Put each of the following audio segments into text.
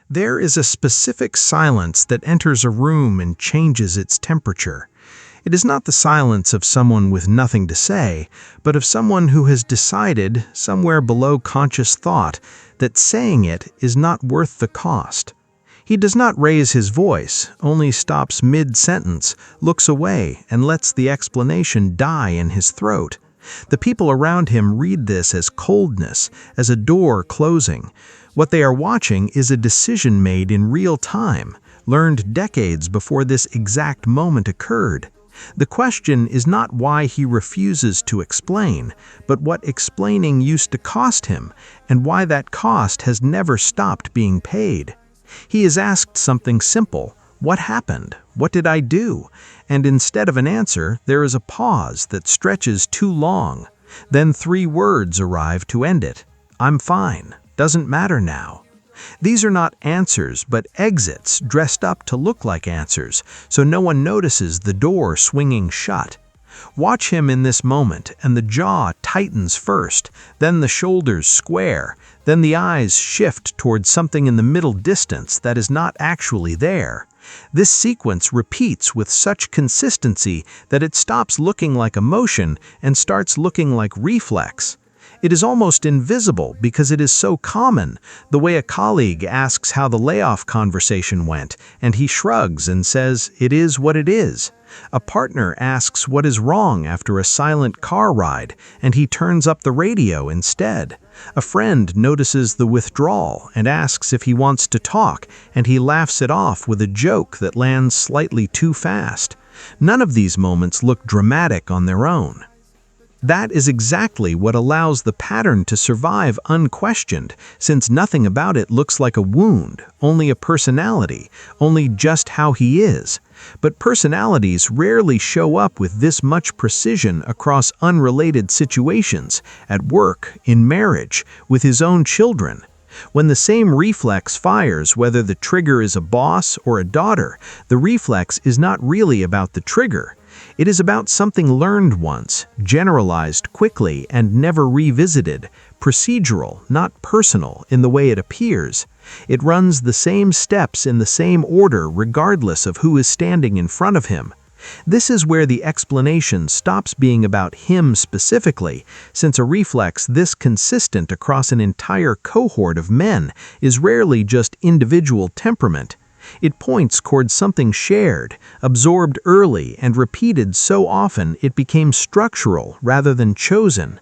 There is a specific silence that enters a room and changes its temperature. It is not the silence of someone with nothing to say, but of someone who has decided, somewhere below conscious thought, that saying it is not worth the cost. He does not raise his voice, only stops mid-sentence, looks away, and lets the explanation die in his throat. The people around him read this as coldness, as a door closing. What they are watching is a decision made in real time, learned decades before this exact moment occurred. The question is not why he refuses to explain, but what explaining used to cost him, and why that cost has never stopped being paid. He is asked something simple: what happened? What did I do? And instead of an answer, there is a pause that stretches too long. Then 3 words arrive to end it. I'm fine. Doesn't matter now. These are not answers, but exits dressed up to look like answers, so no one notices the door swinging shut. Watch him in this moment, and the jaw tightens first, then the shoulders square, then the eyes shift towards something in the middle distance that is not actually there. This sequence repeats with such consistency that it stops looking like emotion and starts looking like reflex. It is almost invisible because it is so common, the way a colleague asks how the layoff conversation went, and he shrugs and says, "It is what it is." A partner asks what is wrong after a silent car ride, and he turns up the radio instead. A friend notices the withdrawal and asks if he wants to talk, and he laughs it off with a joke that lands slightly too fast. None of these moments look dramatic on their own. That is exactly what allows the pattern to survive unquestioned, since nothing about it looks like a wound, only a personality, only just how he is. But personalities rarely show up with this much precision across unrelated situations, at work, in marriage, with his own children. When the same reflex fires, whether the trigger is a boss or a daughter, the reflex is not really about the trigger. It is about something learned once, generalized quickly and never revisited, procedural, not personal in the way it appears. It runs the same steps in the same order regardless of who is standing in front of him. This is where the explanation stops being about him specifically, since a reflex this consistent across an entire cohort of men is rarely just individual temperament. It points towards something shared, absorbed early, and repeated so often it became structural rather than chosen.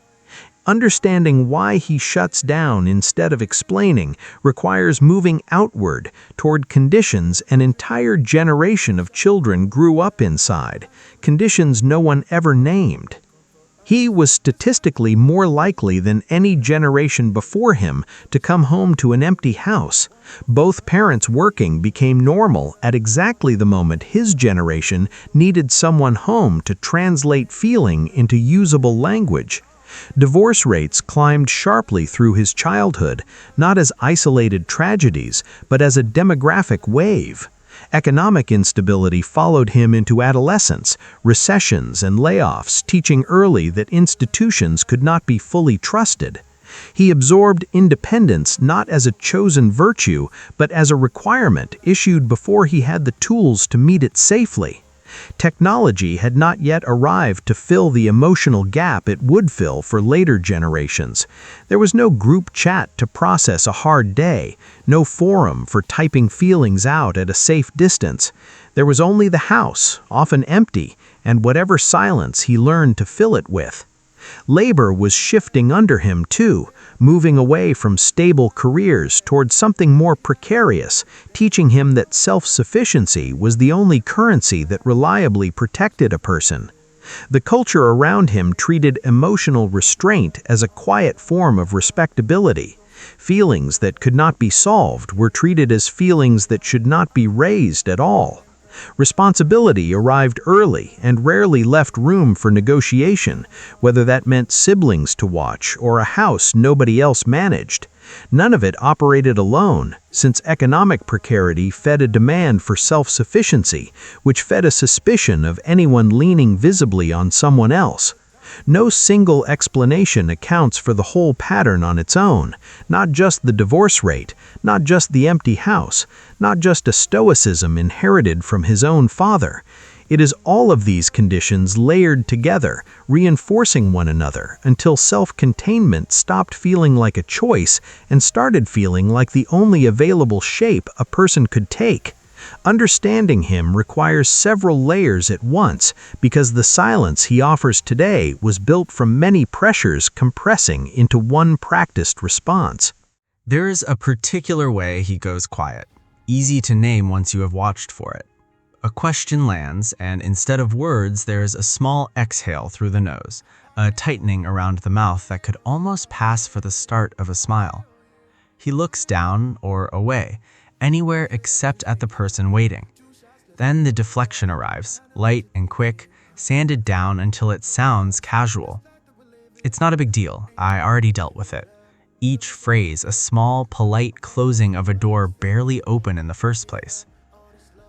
Understanding why he shuts down instead of explaining requires moving outward toward conditions an entire generation of children grew up inside, conditions no one ever named. He was statistically more likely than any generation before him to come home to an empty house. Both parents working became normal at exactly the moment his generation needed someone home to translate feeling into usable language. Divorce rates climbed sharply through his childhood, not as isolated tragedies, but as a demographic wave. Economic instability followed him into adolescence, recessions and layoffs, teaching early that institutions could not be fully trusted. He absorbed independence not as a chosen virtue, but as a requirement issued before he had the tools to meet it safely. Technology had not yet arrived to fill the emotional gap it would fill for later generations. There was no group chat to process a hard day, no forum for typing feelings out at a safe distance. There was only the house, often empty, and whatever silence he learned to fill it with. Labor was shifting under him, too, moving away from stable careers towards something more precarious, teaching him that self-sufficiency was the only currency that reliably protected a person. The culture around him treated emotional restraint as a quiet form of respectability. Feelings that could not be solved were treated as feelings that should not be raised at all. Responsibility arrived early and rarely left room for negotiation, whether that meant siblings to watch or a house nobody else managed. None of it operated alone, since economic precarity fed a demand for self-sufficiency, which fed a suspicion of anyone leaning visibly on someone else. No single explanation accounts for the whole pattern on its own, not just the divorce rate, not just the empty house, not just a stoicism inherited from his own father. It is all of these conditions layered together, reinforcing one another, until self-containment stopped feeling like a choice and started feeling like the only available shape a person could take. Understanding him requires several layers at once, because the silence he offers today was built from many pressures compressing into one practiced response. There's a particular way he goes quiet, easy to name once you have watched for it. A question lands, and instead of words, there's a small exhale through the nose, a tightening around the mouth that could almost pass for the start of a smile. He looks down or away, anywhere except at the person waiting. Then the deflection arrives, light and quick, sanded down until it sounds casual. It's not a big deal, I already dealt with it. Each phrase a small, polite closing of a door barely open in the first place.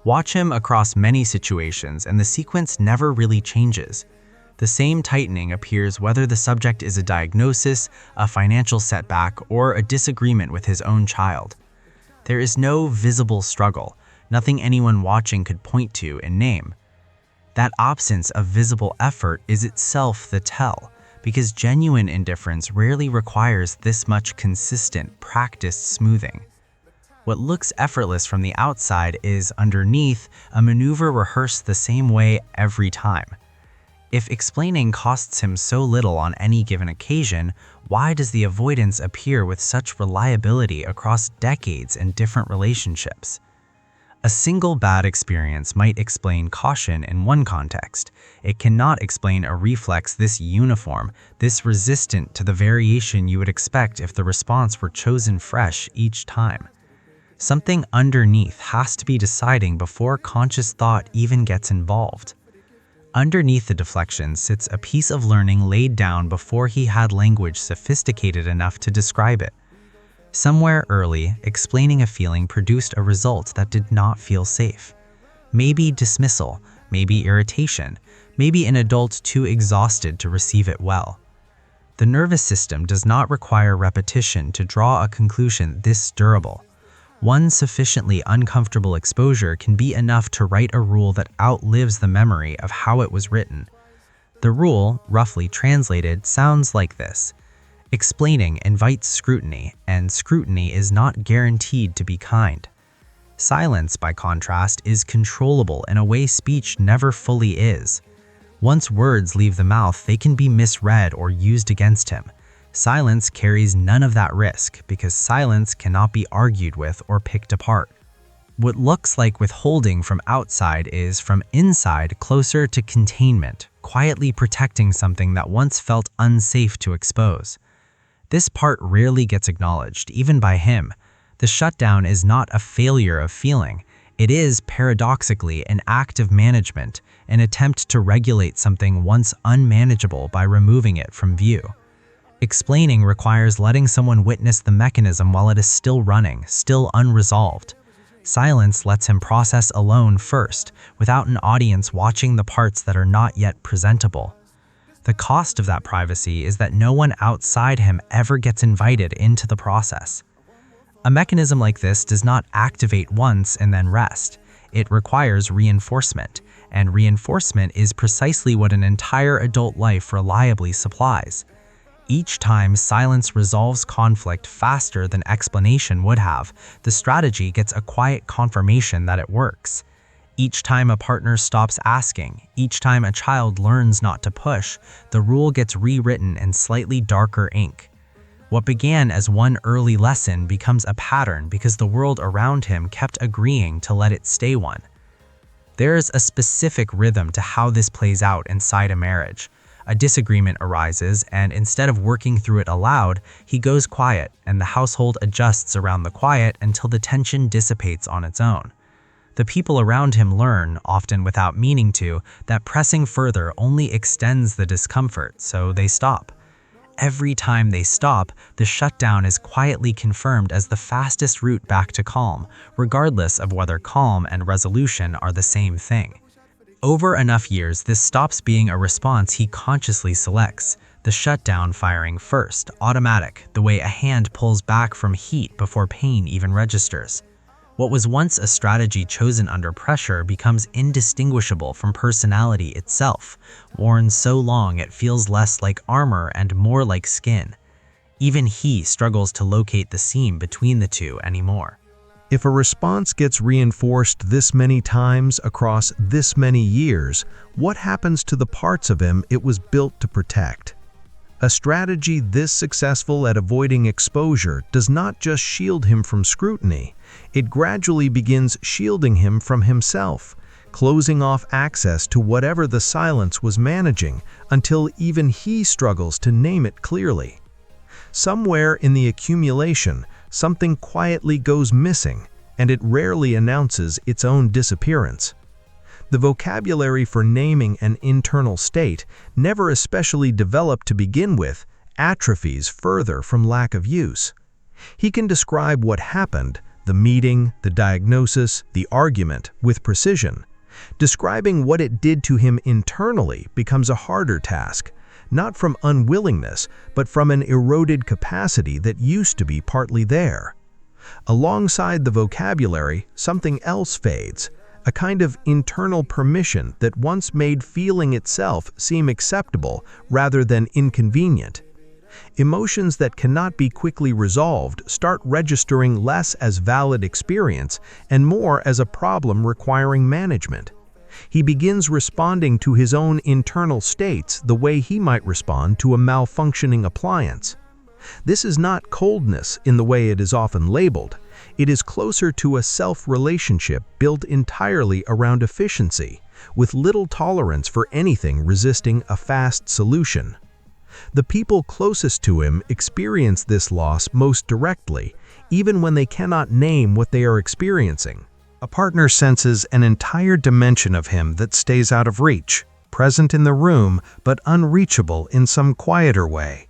Watch him across many situations and the sequence never really changes. The same tightening appears whether the subject is a diagnosis, a financial setback, or a disagreement with his own child. There is no visible struggle, nothing anyone watching could point to and name. That absence of visible effort is itself the tell, because genuine indifference rarely requires this much consistent, practiced smoothing. What looks effortless from the outside is, underneath, a maneuver rehearsed the same way every time. If explaining costs him so little on any given occasion, why does the avoidance appear with such reliability across decades and different relationships? A single bad experience might explain caution in one context. It cannot explain a reflex this uniform, this resistant to the variation you would expect if the response were chosen fresh each time. Something underneath has to be deciding before conscious thought even gets involved. Underneath the deflection sits a piece of learning laid down before he had language sophisticated enough to describe it. Somewhere early, explaining a feeling produced a result that did not feel safe. Maybe dismissal, maybe irritation, maybe an adult too exhausted to receive it well. The nervous system does not require repetition to draw a conclusion this durable. One sufficiently uncomfortable exposure can be enough to write a rule that outlives the memory of how it was written. The rule, roughly translated, sounds like this. Explaining invites scrutiny, and scrutiny is not guaranteed to be kind. Silence, by contrast, is controllable in a way speech never fully is. Once words leave the mouth, they can be misread or used against him. Silence carries none of that risk because silence cannot be argued with or picked apart. What looks like withholding from outside is, from inside, closer to containment, quietly protecting something that once felt unsafe to expose. This part rarely gets acknowledged, even by him. The shutdown is not a failure of feeling. It is, paradoxically, an act of management, an attempt to regulate something once unmanageable by removing it from view. Explaining requires letting someone witness the mechanism while it is still running, still unresolved. Silence lets him process alone first, without an audience watching the parts that are not yet presentable. The cost of that privacy is that no one outside him ever gets invited into the process. A mechanism like this does not activate once and then rest. It requires reinforcement, and reinforcement is precisely what an entire adult life reliably supplies. Each time silence resolves conflict faster than explanation would have, the strategy gets a quiet confirmation that it works. Each time a partner stops asking, each time a child learns not to push, the rule gets rewritten in slightly darker ink. What began as one early lesson becomes a pattern because the world around him kept agreeing to let it stay one. There is a specific rhythm to how this plays out inside a marriage. A disagreement arises, and instead of working through it aloud, he goes quiet, and the household adjusts around the quiet until the tension dissipates on its own. The people around him learn, often without meaning to, that pressing further only extends the discomfort, so they stop. Every time they stop, the shutdown is quietly confirmed as the fastest route back to calm, regardless of whether calm and resolution are the same thing. Over enough years, this stops being a response he consciously selects. The shutdown firing first, automatic, the way a hand pulls back from heat before pain even registers. What was once a strategy chosen under pressure becomes indistinguishable from personality itself, worn so long it feels less like armor and more like skin. Even he struggles to locate the seam between the two anymore. If a response gets reinforced this many times across this many years, what happens to the parts of him it was built to protect? A strategy this successful at avoiding exposure does not just shield him from scrutiny, it gradually begins shielding him from himself, closing off access to whatever the silence was managing until even he struggles to name it clearly. Somewhere in the accumulation, something quietly goes missing, and it rarely announces its own disappearance. The vocabulary for naming an internal state, never especially developed to begin with, atrophies further from lack of use. He can describe what happened, the meeting, the diagnosis, the argument, with precision. Describing what it did to him internally becomes a harder task, not from unwillingness, but from an eroded capacity that used to be partly there. Alongside the vocabulary, something else fades, a kind of internal permission that once made feeling itself seem acceptable rather than inconvenient. Emotions that cannot be quickly resolved start registering less as valid experience and more as a problem requiring management. He begins responding to his own internal states the way he might respond to a malfunctioning appliance. This is not coldness in the way it is often labeled. It is closer to a self-relationship built entirely around efficiency, with little tolerance for anything resisting a fast solution. The people closest to him experience this loss most directly, even when they cannot name what they are experiencing. A partner senses an entire dimension of him that stays out of reach, present in the room but unreachable in some quieter way.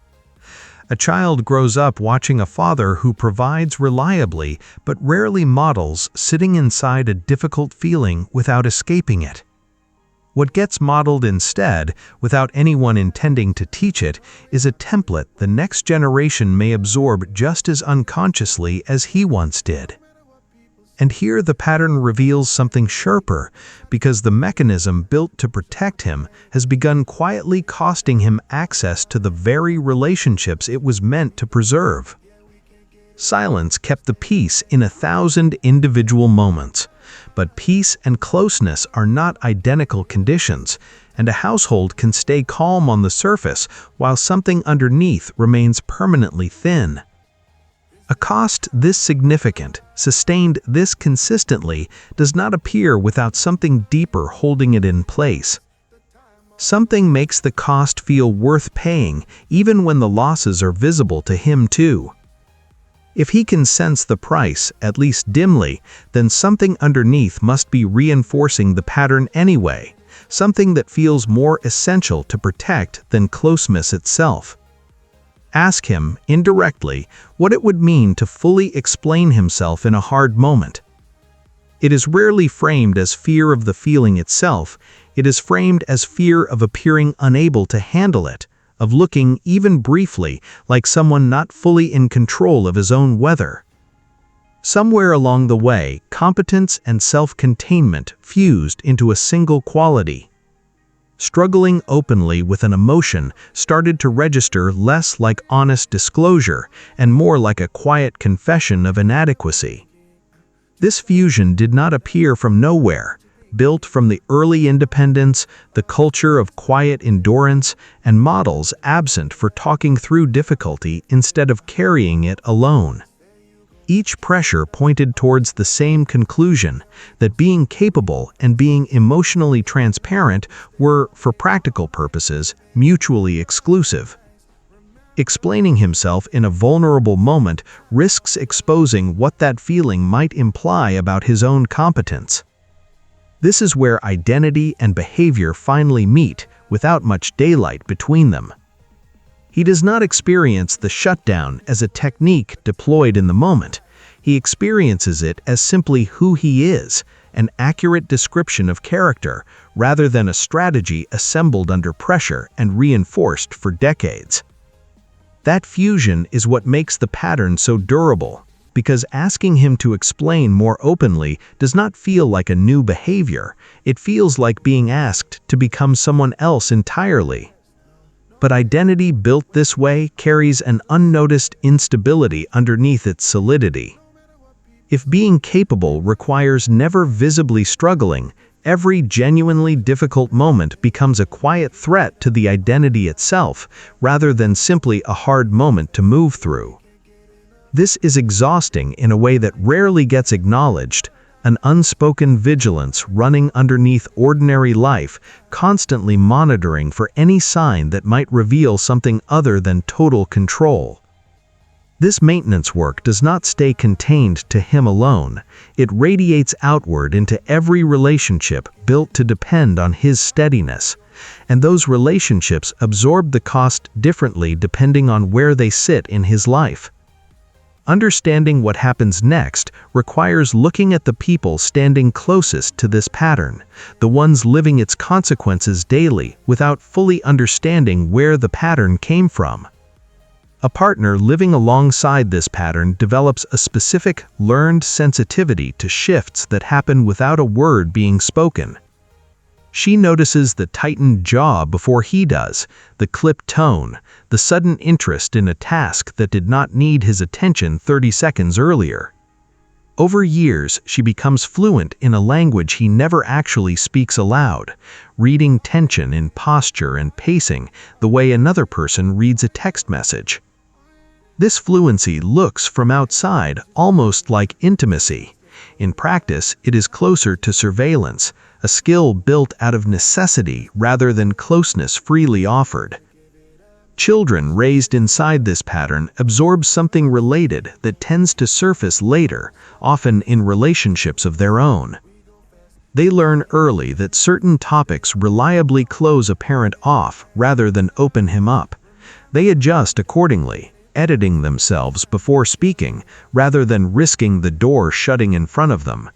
A child grows up watching a father who provides reliably but rarely models sitting inside a difficult feeling without escaping it. What gets modeled instead, without anyone intending to teach it, is a template the next generation may absorb just as unconsciously as he once did. And here the pattern reveals something sharper, because the mechanism built to protect him has begun quietly costing him access to the very relationships it was meant to preserve. Silence kept the peace in 1,000 individual moments, but peace and closeness are not identical conditions, and a household can stay calm on the surface while something underneath remains permanently thin. A cost this significant, sustained this consistently, does not appear without something deeper holding it in place. Something makes the cost feel worth paying, even when the losses are visible to him too. If he can sense the price, at least dimly, then something underneath must be reinforcing the pattern anyway, something that feels more essential to protect than closeness itself. Ask him, indirectly, what it would mean to fully explain himself in a hard moment. It is rarely framed as fear of the feeling itself, it is framed as fear of appearing unable to handle it, of looking, even briefly, like someone not fully in control of his own weather. Somewhere along the way, competence and self-containment fused into a single quality. Struggling openly with an emotion started to register less like honest disclosure and more like a quiet confession of inadequacy. This fusion did not appear from nowhere, built from the early independence, the culture of quiet endurance, and models absent for talking through difficulty instead of carrying it alone. Each pressure pointed towards the same conclusion, that being capable and being emotionally transparent were, for practical purposes, mutually exclusive. Explaining himself in a vulnerable moment risks exposing what that feeling might imply about his own competence. This is where identity and behavior finally meet, without much daylight between them. He does not experience the shutdown as a technique deployed in the moment. He experiences it as simply who he is, an accurate description of character, rather than a strategy assembled under pressure and reinforced for decades. That fusion is what makes the pattern so durable, because asking him to explain more openly does not feel like a new behavior, it feels like being asked to become someone else entirely. But identity built this way carries an unnoticed instability underneath its solidity. If being capable requires never visibly struggling, every genuinely difficult moment becomes a quiet threat to the identity itself, rather than simply a hard moment to move through. This is exhausting in a way that rarely gets acknowledged, an unspoken vigilance running underneath ordinary life, constantly monitoring for any sign that might reveal something other than total control. This maintenance work does not stay contained to him alone. It radiates outward into every relationship built to depend on his steadiness. And those relationships absorb the cost differently depending on where they sit in his life. Understanding what happens next requires looking at the people standing closest to this pattern, the ones living its consequences daily without fully understanding where the pattern came from. A partner living alongside this pattern develops a specific, learned sensitivity to shifts that happen without a word being spoken. She notices the tightened jaw before he does, the clipped tone, the sudden interest in a task that did not need his attention 30 seconds earlier. Over years, she becomes fluent in a language he never actually speaks aloud, reading tension in posture and pacing the way another person reads a text message. This fluency looks from outside almost like intimacy. In practice, it is closer to surveillance, a skill built out of necessity rather than closeness freely offered. Children raised inside this pattern absorb something related that tends to surface later, often in relationships of their own. They learn early that certain topics reliably close a parent off rather than open him up. They adjust accordingly, editing themselves before speaking, rather than risking the door shutting in front of them.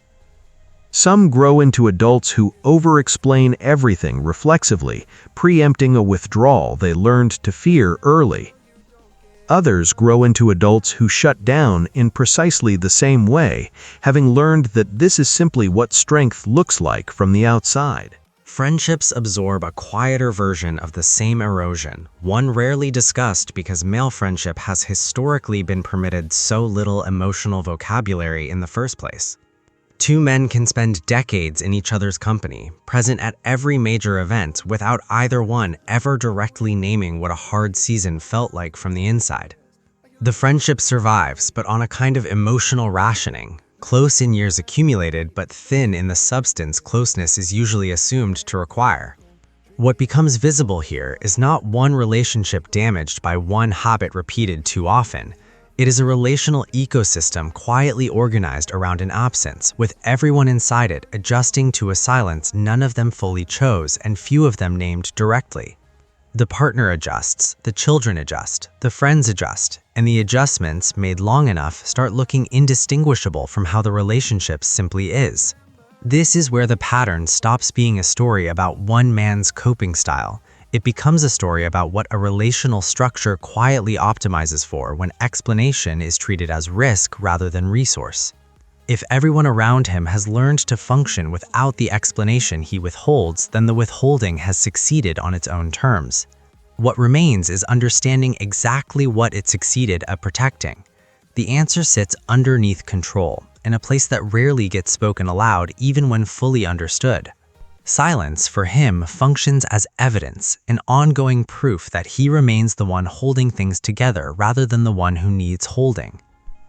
Some grow into adults who over-explain everything reflexively, preempting a withdrawal they learned to fear early. Others grow into adults who shut down in precisely the same way, having learned that this is simply what strength looks like from the outside. Friendships absorb a quieter version of the same erosion, one rarely discussed because male friendship has historically been permitted so little emotional vocabulary in the first place. Two men can spend decades in each other's company, present at every major event, without either one ever directly naming what a hard season felt like from the inside. The friendship survives, but on a kind of emotional rationing. Close in years accumulated, but thin in the substance closeness is usually assumed to require. What becomes visible here is not one relationship damaged by one habit repeated too often. It is a relational ecosystem quietly organized around an absence, with everyone inside it adjusting to a silence none of them fully chose and few of them named directly. The partner adjusts, the children adjust, the friends adjust, and the adjustments, made long enough, start looking indistinguishable from how the relationship simply is. This is where the pattern stops being a story about one man's coping style. It becomes a story about what a relational structure quietly optimizes for when explanation is treated as risk rather than resource. If everyone around him has learned to function without the explanation he withholds, then the withholding has succeeded on its own terms. What remains is understanding exactly what it succeeded at protecting. The answer sits underneath control, in a place that rarely gets spoken aloud even when fully understood. Silence, for him, functions as evidence, an ongoing proof that he remains the one holding things together rather than the one who needs holding.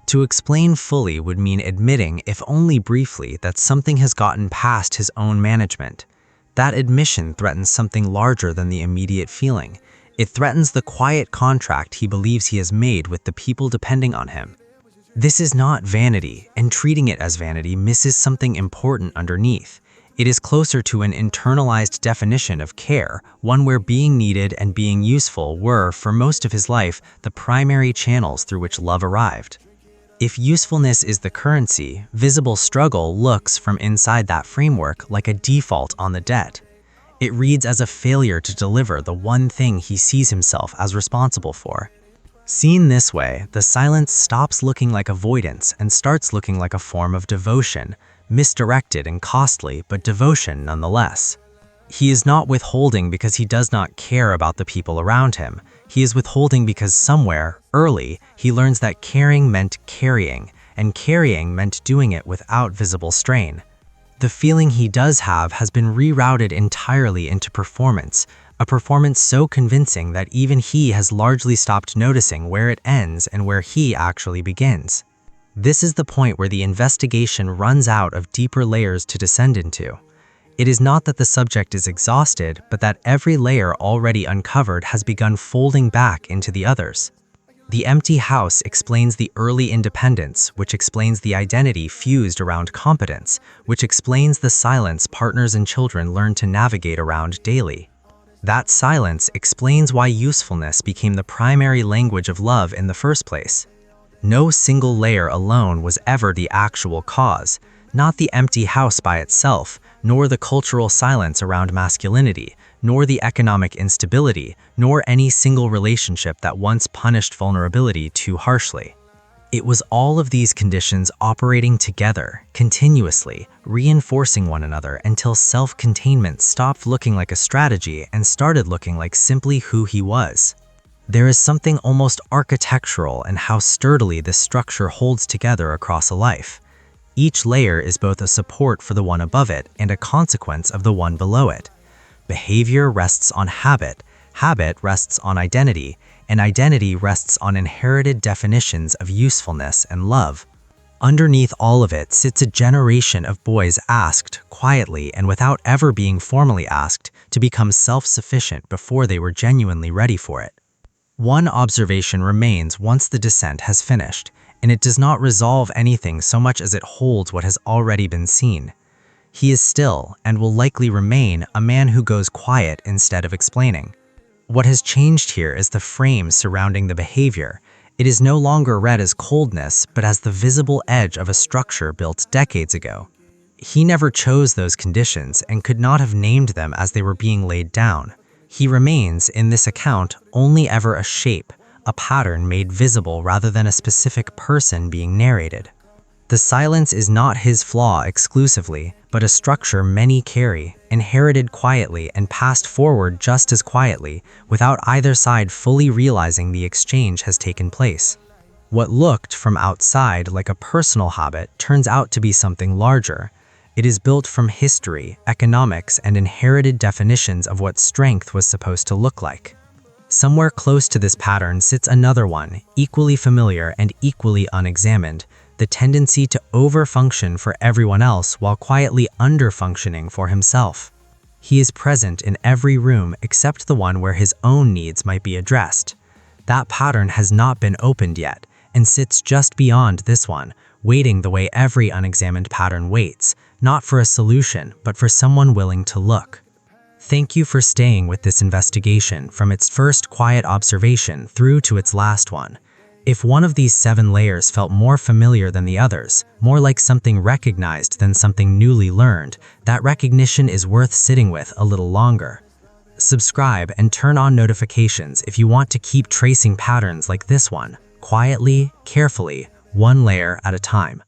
To explain fully would mean admitting, if only briefly, that something has gotten past his own management. That admission threatens something larger than the immediate feeling. It threatens the quiet contract he believes he has made with the people depending on him. This is not vanity, and treating it as vanity misses something important underneath. It is closer to an internalized definition of care, one where being needed and being useful were, for most of his life, the primary channels through which love arrived. If usefulness is the currency, visible struggle looks from inside that framework like a default on the debt. It reads as a failure to deliver the one thing he sees himself as responsible for. Seen this way, the silence stops looking like avoidance and starts looking like a form of devotion, misdirected and costly, but devotion nonetheless. He is not withholding because he does not care about the people around him. He is withholding because somewhere, early, he learns that caring meant carrying, and carrying meant doing it without visible strain. The feeling he does have has been rerouted entirely into performance, a performance so convincing that even he has largely stopped noticing where it ends and where he actually begins. This is the point where the investigation runs out of deeper layers to descend into. It is not that the subject is exhausted, but that every layer already uncovered has begun folding back into the others. The empty house explains the early independence, which explains the identity fused around competence, which explains the silence partners and children learn to navigate around daily. That silence explains why usefulness became the primary language of love in the first place. No single layer alone was ever the actual cause, not the empty house by itself, nor the cultural silence around masculinity, nor the economic instability, nor any single relationship that once punished vulnerability too harshly. It was all of these conditions operating together, continuously, reinforcing one another until self-containment stopped looking like a strategy and started looking like simply who he was. There is something almost architectural in how sturdily this structure holds together across a life. Each layer is both a support for the one above it and a consequence of the one below it. Behavior rests on habit, habit rests on identity, and identity rests on inherited definitions of usefulness and love. Underneath all of it sits a generation of boys asked, quietly and without ever being formally asked, to become self-sufficient before they were genuinely ready for it. One observation remains once the descent has finished, and it does not resolve anything so much as it holds what has already been seen. He is still, and will likely remain, a man who goes quiet instead of explaining. What has changed here is the frame surrounding the behavior. It is no longer read as coldness, but as the visible edge of a structure built decades ago. He never chose those conditions and could not have named them as they were being laid down. He remains, in this account, only ever a shape, a pattern made visible rather than a specific person being narrated. The silence is not his flaw exclusively, but a structure many carry, inherited quietly and passed forward just as quietly, without either side fully realizing the exchange has taken place. What looked from outside like a personal habit turns out to be something larger. It is built from history, economics, and inherited definitions of what strength was supposed to look like. Somewhere close to this pattern sits another one, equally familiar and equally unexamined, the tendency to over-function for everyone else while quietly under-functioning for himself. He is present in every room except the one where his own needs might be addressed. That pattern has not been opened yet, and sits just beyond this one, waiting the way every unexamined pattern waits, not for a solution, but for someone willing to look. Thank you for staying with this investigation from its first quiet observation through to its last one. If one of these 7 layers felt more familiar than the others, more like something recognized than something newly learned, that recognition is worth sitting with a little longer. Subscribe and turn on notifications if you want to keep tracing patterns like this one, quietly, carefully, one layer at a time.